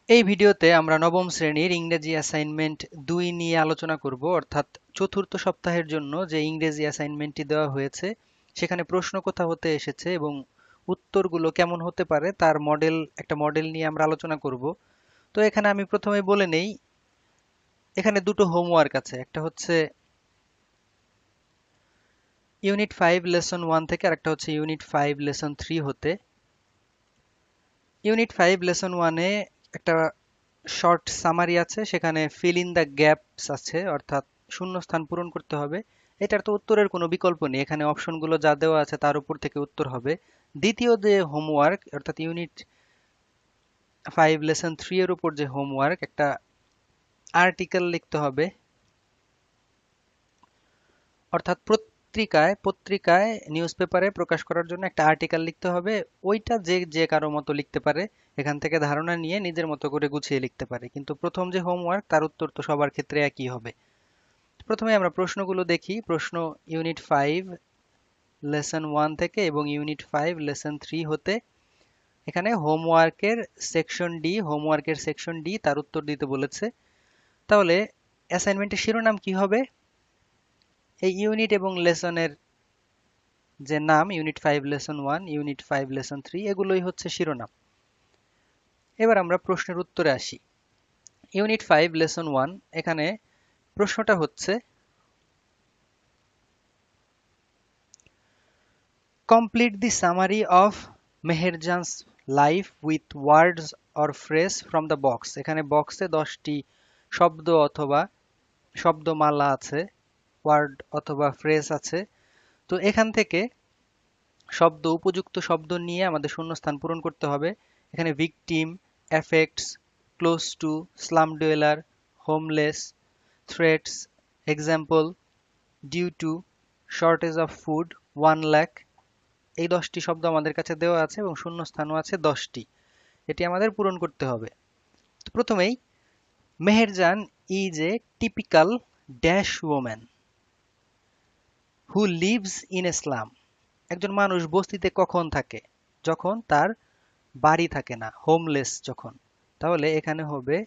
এই ভিডিওতে আমরা নবম শ্রেণীর ইংরেজি অ্যাসাইনমেন্ট ২ নিয়ে আলোচনা করব, অর্থাৎ চতুর্থ সপ্তাহের জন্য যে ইংরেজি অ্যাসাইনমেন্টটি দেওয়া হয়েছে সেখানে প্রশ্ন কোথা হতে এসেছে এবং উত্তরগুলো কেমন হতে পারে তার একটা মডেল নিয়ে আমরা আলোচনা করব। তো এখানে আমি প্রথমে বলে নেই, এখানে দুটো হোমওয়ার্ক আছে। একটা হচ্ছে ইউনিট 5 লেসন 1 থেকে, আর একটা হচ্ছে ইউনিট 5 লেসন 3 হতে। ইউনিট 5 লেসন 1 এ একটা শর্ট সামারি আছে, সেখানে ফিল ইন দ্য গ্যাপস আছে, অর্থাৎ শূন্যস্থান পূরণ করতে হবে। এটার তো উত্তরের কোনো বিকল্প নেই, এখানে অপশনগুলো যা দেওয়া আছে তার উপর থেকে উত্তর হবে। দ্বিতীয় যে হোমওয়ার্ক, অর্থাৎ ইউনিট 5 লেসন 3 এর উপর যে হোমওয়ার্ক, একটা আর্টিকেল লিখতে হবে, অর্থাৎ পত্রিকায় নিউজ পেপারে প্রকাশ করার জন্য একটা আর্টিকেল লিখতে হবে। ওইটা যে যে কারো মতো লিখতে পারে, এখান থেকে ধারণা নিয়ে নিজের মতো করে গুছিয়ে লিখতে পারে, কিন্তু প্রথম যে হোমওয়ার্ক তার উত্তর তো সবার ক্ষেত্রে একই হবে। প্রথমে আমরা প্রশ্নগুলো দেখি। প্রশ্ন ইউনিট 5 লেসন 1 থেকে এবং ইউনিট 5 লেসন 3 হতে। এখানে হোমওয়ার্কের সেকশন ডি তার উত্তর দিতে বলেছে। তাহলে অ্যাসাইনমেন্টের শিরোনাম কি হবে? এই ইউনিট এবং লেসনের যে নাম, ইউনিট 5 লেসন 1, ইউনিট 5 লেসন 3, এগুলোই হচ্ছে শিরোনাম। এবার আমরা প্রশ্নের উত্তরে আসি। ইউনিট 5 লেসন 1, এখানে প্রশ্নটা হচ্ছে, complete the summary of মেহেরজান's life with words or phrase from the box। এখানে বক্সে 10টি শব্দ অথবা শব্দমালা আছে, ওয়ার্ড অথবা ফ্রেজ আছে। তো এখান থেকে উপযুক্ত শব্দ নিয়ে আমাদের শূন্যস্থান পূরণ করতে হবে। এখানে victim, effects, close to, slum dweller, homeless, threats, example, due to, shortage of food, 1 lakh, এই 10টি শব্দ আমাদের কাছে দেওয়া আছে এবং শূন্যস্থানও আছে 10টি। এটি আমাদের পূরণ করতে হবে। তো প্রথমেই, Meherjaan is a typical dash woman who lives in a slum. একজন মানুষ বস্তিতে কখন থাকে? যখন তার বাড়ি থাকে না, হোমলেস যখন। তাহলে এখানে হবে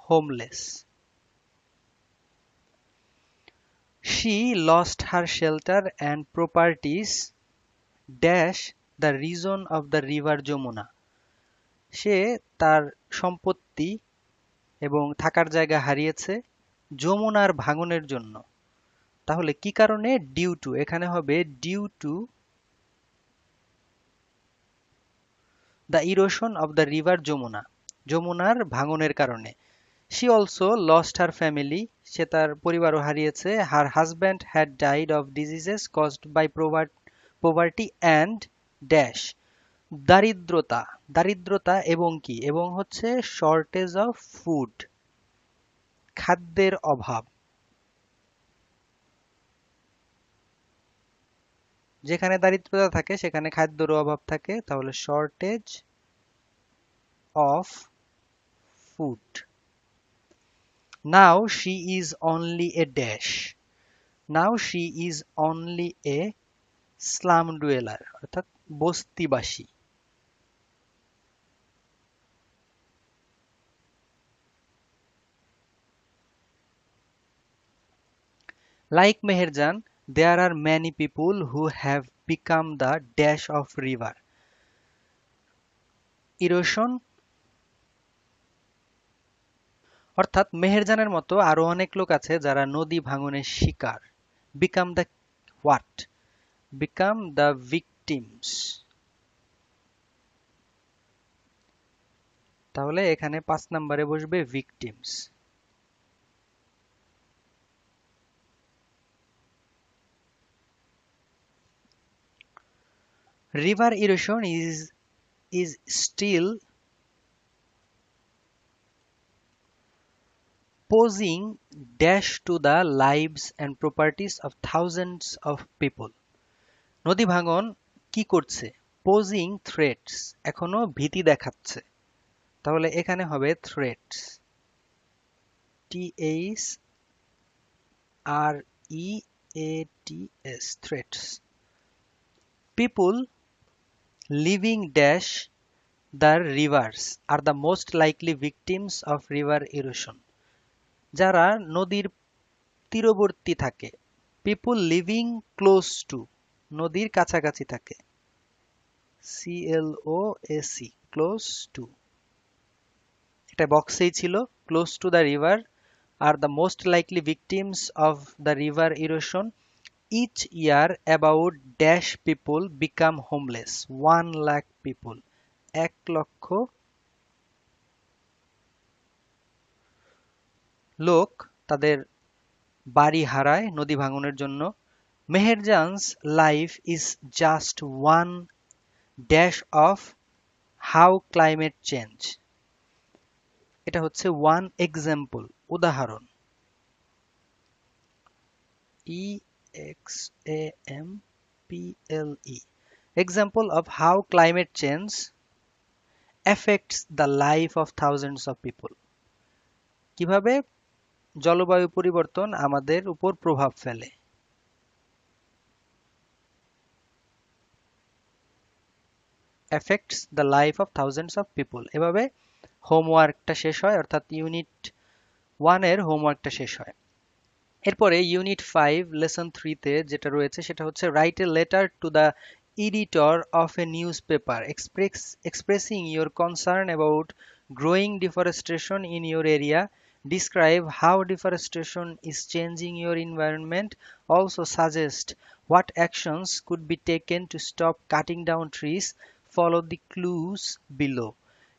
homeless. She lost her shelter and properties dash the reason of the river Yamuna. সে তার সম্পত্তি এবং থাকার জায়গা হারিয়েছে যমুনার ভাঙনের জন্য। তাহলে কি কারণে? ডিউ টু, এখানে হবে due to the erosion of the river Jamuna, যমুনার ভাঙনের কারণে। She also lost her family, সে তার পরিবারও হারিয়েছে। Her husband had died of diseases caused by poverty and dash, দারিদ্রতা। দারিদ্রতা এবং কি? এবং হচ্ছে শর্টেজ অফ ফুড, খাদ্যের অভাব। যেখানে দারিদ্রতা থাকে সেখানে খাদ্যেরও অভাব থাকে, তাহলে shortage of food. Now she is only a dash, now she is only a slum dweller, অর্থাৎ বস্তিবাসী। Like Meherjan, there are many people who have become the dash of river erosion, অর্থাৎ মেহেরজানের মতো আরো অনেক লোক আছে যারা নদী ভাঙনের শিকার। become the what? become the victims। তাহলে এখানে 5 নম্বরে বসবে victims। river erosion is still posing dash to the lives and properties of thousands of people। নদী ভাঙন কি করছে? posing threats, এখনো ভীতি দেখাচ্ছে। তাহলে এখানে হবে threats, THREATS, threats। people living dash the rivers are the most likely victims of river erosion. যারা নদীর তীরবর্তী থাকে, পিপুল লিভিং ক্লোজ টু, নদীর কাছাকাছি থাকে, CLOAC, ক্লোজ টু, এটা বক্সেই ছিল। Close to the river are the most likely victims of the river erosion. Each year about dash people become homeless, 1 lakh people, 1 লক্ষ লোক তাদের বাড়ি হারায় নদী ভাঙনের জন্য। Meherjan's life is just one dash of how climate change, এটা হচ্ছে ওয়ান এক্সাম্পল, উদাহরণ, EXAMPLE, example of how climate change affects the life of thousands of people, কিভাবে জলবায়ু পরিবর্তন আমাদের উপর প্রভাব ফেলে। affects the life of thousands of people, এভাবে হোমওয়ার্কটা শেষ হয়, অর্থাৎ ইউনিট 1 এর হোমওয়ার্কটা শেষ হয়। এরপরে ইউনিট 5 লেসন 3 তে যেটা রয়েছে সেটা হচ্ছে write a letter to the editor of a newspaper expressing your concern about growing deforestation in your area. Describe how deforestation is changing your environment. Also suggest what actions could be taken to stop cutting down trees. Follow the clues below.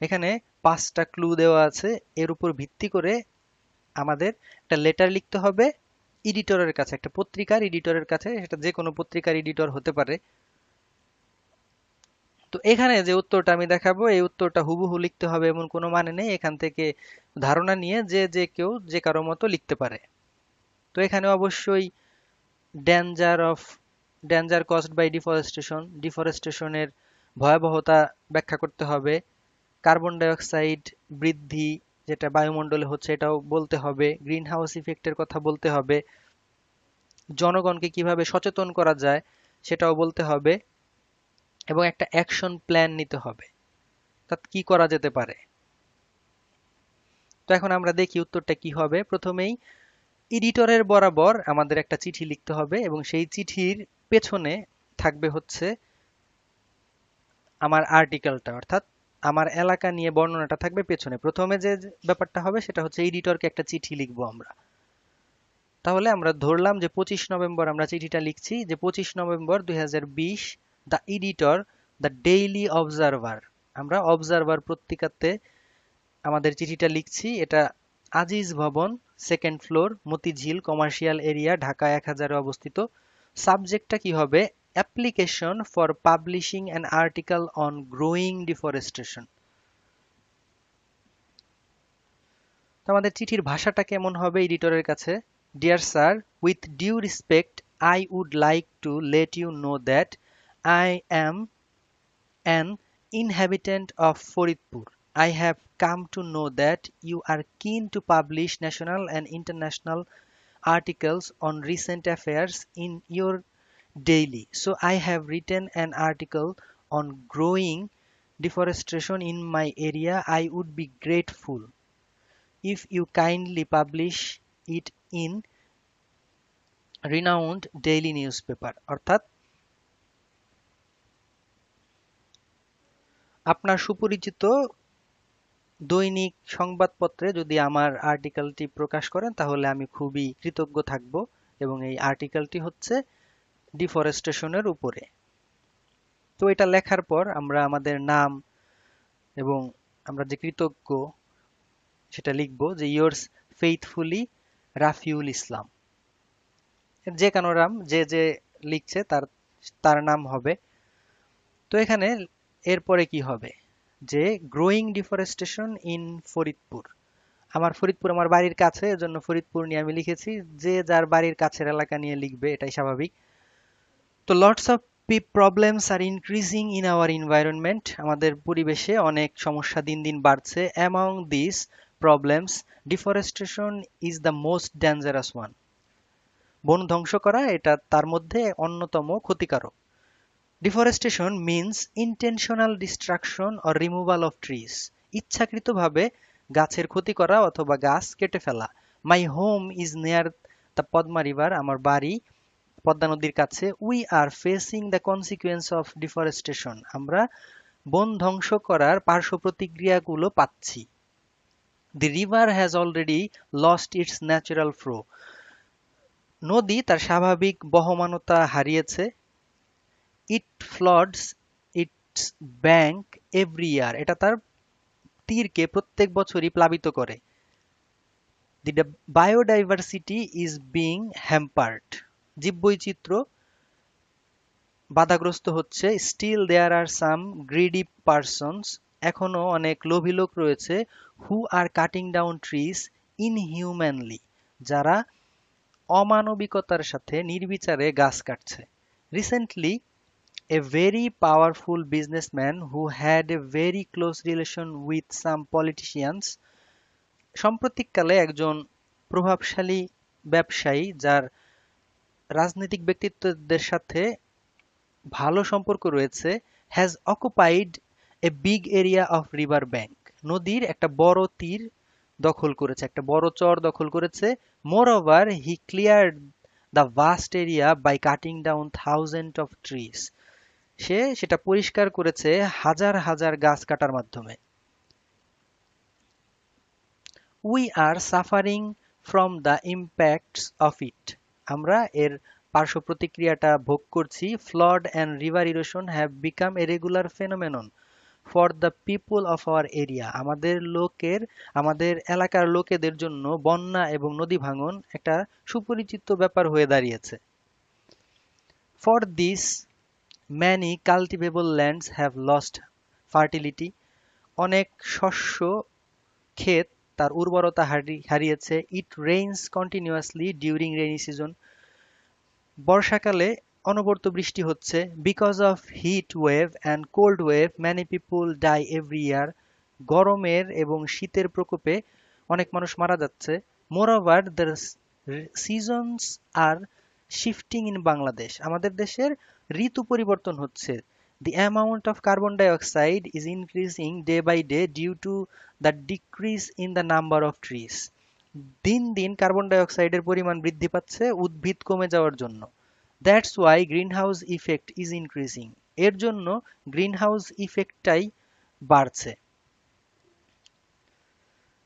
এখানে 5টা clue দেওয়া আছে, এর উপর ভিত্তি করে আমাদের একটা লেটার লিখতে হবে এডিটরের কাছে, একটা পত্রিকার এডিটরের কাছে, সেটা যে কোনো পত্রিকার এডিটর হতে পারে। তো এখানে যে উত্তরটা আমি দেখাবো এই উত্তরটা হুবহু লিখতে হবে এমন কোনো মানে নেই, এখান থেকে ধারণা নিয়ে যে কেউ যে কারো মতো লিখতে পারে। তো এখানে অবশ্যই ডেঞ্জার কজড বাই ডিফরেস্টেশনের ভয়াবহতা ব্যাখ্যা করতে হবে। কার্বন ডাই অক্সাইড বৃদ্ধি যেটা বায়ুমণ্ডলে হচ্ছে এটাও বলতে হবে। গ্রিন হাউস ইফেক্টের কথা বলতে হবে। জনগণকে কিভাবে সচেতন করা যায় সেটাও বলতে হবে, এবং একটা অ্যাকশন প্ল্যান নিতে হবে, তা কি করা যেতে পারে। তো এখন আমরা দেখি উত্তরটা কি হবে। প্রথমেই এডিটরের বরাবর আমাদের একটা চিঠি লিখতে হবে, এবং সেই চিঠির পেছনে থাকবে হচ্ছে আমার আর্টিকেলটা, অর্থাৎ আমার এলাকা নিয়ে বর্ণনাটা থাকবে পেছনে। প্রথমে যে ব্যাপারটা হবে সেটা হচ্ছে এডিটরকে একটা চিঠি লিখবো আমরা। তাহলে আমরা ধরলাম যে 25 নভেম্বর আমরা চিঠিটা লিখছি, যে 25 November 2020 the editor the Daily Observer, আমরা অবজারভার পত্রিকাতে আমাদের চিঠিটা লিখছি। এটা Aziz Bhaban, 2nd floor, Motijheel commercial area, Dhaka 1000-এ অবস্থিত। সাবজেক্টটা কি হবে? Application for publishing an article on growing deforestation. তো আমাদের চিঠির ভাষাটা কেমন হবে এডিটরের কাছে? Dear sir, with due respect I would like to let you know that I am an inhabitant of Faridpur. I have come to know that you are keen to publish national and international articles on recent affairs in your daily. So I have written an article on growing deforestation in my area. I would be grateful if you kindly publish it in renowned daily newspaper. অর্থাৎ আপনার সুপরিচিত দৈনিক সংবাদপত্রে যদি আমার আর্টিকেলটি প্রকাশ করেন তাহলে আমি খুবই কৃতজ্ঞ থাকব, এবং এই আর্টিকেলটি হচ্ছে ডিফরেস্টেশনের উপরে। তো এটা লেখার পর আমরা আমাদের নাম এবং আমরা যে কৃতজ্ঞ সেটা লিখব, যে ইয়োর্স ফেইথফুলি রাফিউল ইসলাম। যে কোনো নাম যে লিখছে তার নাম হবে। তো এখানে এরপরে কি হবে, যে গ্রোয়িং ডিফরেস্টেশন ইন ফরিদপুর। আমার ফরিদপুর আমার বাড়ির কাছে, এজন্য ফরিদপুর নিয়ে আমি লিখেছি। যে যার বাড়ির কাছের এলাকা নিয়ে লিখবে, এটাই স্বাভাবিক। তো lots of problems are increasing in our environment, আমাদের পরিবেশে অনেক সমস্যা দিন দিন বাড়ছে। Among this problems deforestation is the most dangerous one. বন ধ্বংস করা এটা তার মধ্যে অন্যতম ক্ষতিকারক। Deforestation means intentional destruction or removal of trees, ইচ্ছাকৃতভাবে গাছের ক্ষতি করা অথবা গাছ কেটে ফেলা। My home is near the Padma river, আমার বাড়ি পদ্মা নদীর কাছে। We are facing the consequence of deforestation, আমরা বন ধ্বংস করার পার্শ্ব প্রতিক্রিয়াগুলো পাচ্ছি। The river has already lost its natural flow, নদী তার স্বাভাবিক বহমানতা হারিয়েছে। It floods its bank every year, এটা তার তীরকে প্রত্যেক বছরই প্লাবিত করে। The biodiversity is being hampered, জীববৈচিত্র্য বাধাগ্রস্ত হচ্ছে। Still there are some greedy persons, এখনো অনেক লোভী লোক রয়েছে। Who are cutting down trees inhumanly, যারা অমানবিকতার সাথে নির্বিচারে গাছ কাটছে। Recently a very powerful businessman who had a very close relation with some politicians, সাম্প্রতিককালে একজন প্রভাবশালী ব্যবসায়ী যার রাজনৈতিক ব্যক্তিত্বদের সাথে ভালো সম্পর্ক রয়েছে, has occupied a big area of river bank, নদীর একটা বড় তীর দখল করেছে, একটা বড় চর দখল করেছে। Moreover, he cleared the vast area by cutting down thousands of trees, সে সেটা পরিষ্কার করেছে হাজার হাজার গাছ কাটার মাধ্যমে। We are suffering from the impacts of it, আমরা এর পার্শ্ব প্রতিক্রিয়াটা ভোগ করছি। Flood and river erosion have become a regular phenomenon for the people of our area, আমাদের এলাকার লোকেদের জন্য বন্যা এবং নদী ভাঙন একটা সুপরিচিত ব্যাপার হয়ে দাঁড়িয়েছে। For this many cultivable lands have lost fertility, অনেক শস্য ক্ষেত তার উর্বরতা হারিয়েছে। It rains continuously during rainy season, বর্ষাকালে অনবরত বৃষ্টি হচ্ছে। Because of heat wave and cold wave many people die every year, গরমের এবং শীতের প্রকোপে অনেক মানুষ মারা যাচ্ছে। Moreover, the seasons are shifting in Bangladesh, আমাদের দেশের ঋতু পরিবর্তন হচ্ছে। The amount of carbon dioxide is increasing day by day due to the decrease in the number of trees, দিন দিন কার্বন ডাই অক্সাইডের পরিমাণ বৃদ্ধি পাচ্ছে উদ্ভিদ কমে যাওয়ার জন্য। That's why greenhouse effect is increasing, এর জন্য গ্রিনহাউস ইফেক্টটাই বাড়ছে।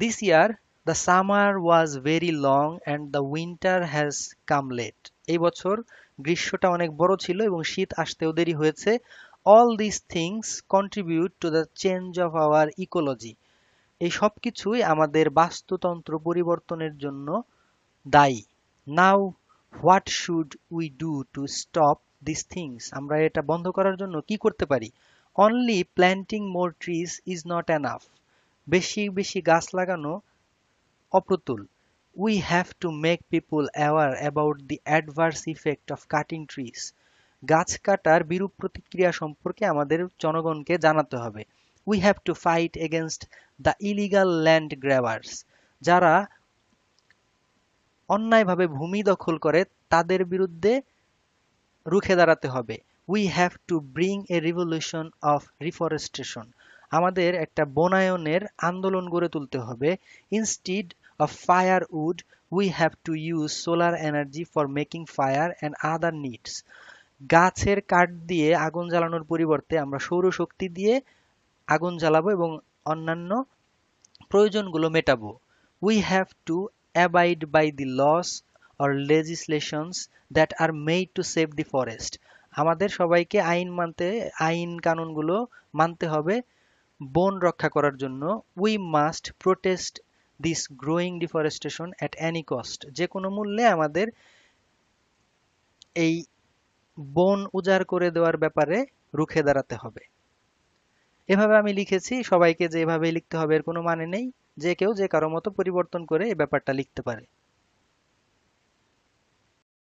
This year the summer was very long and the winter has come late, এই বছর গ্রীষ্মটা অনেক বড় ছিল এবং শীত আসতেও দেরি হয়েছে। All these things contribute to the change of our ecology, এই সব কিছুই আমাদের বাস্তুতন্ত্র পরিবর্তনের জন্য দায়ী। Now what should we do to stop these things, আমরা এটা বন্ধ করার জন্য কি করতে পারি? Only planting more trees is not enough, বেশি বেশি গাছ লাগানো অপ্রতুল। We have to make people aware about the adverse effect of cutting trees, গাছ কাটার বিরূপ প্রতিক্রিয়া সম্পর্কে আমাদের জনগণকে জানাতে হবে। We have to fight against the illegal land grabbers, যারা অন্যায়ভাবে ভূমি দখল করে তাদের বিরুদ্ধে রুখে দাঁড়াতে হবে। We have to bring a revolution of reforestation, আমাদের একটা বনায়নের আন্দোলন গড়ে তুলতে হবে। Instead of firewood, we have to use solar energy for making fire and other needs, গাছের কাঠ দিয়ে আগুন জ্বালানোর পরিবর্তে আমরা সৌরশক্তি দিয়ে আগুন জ্বালাবো এবং অন্যান্য প্রয়োজনগুলো মেটাবো। We have to abide by the laws or legislations that are made to save the forest, আমাদের সবাইকে আইন কানুনগুলো মানতে হবে বন রক্ষা করার জন্য। We must protest this growing deforestation at any cost, যে কোনো মূল্যে আমাদের এই বন উজাড় করে দেওয়ার ব্যাপারে রুখে দাঁড়াতে হবে। এভাবে আমি লিখেছি, সবাইকে যে এভাবে লিখতে হবে এর কোনো মানে নেই, যে কেউ যে কারো মতো পরিবর্তন করে এই ব্যাপারটা লিখতে পারে।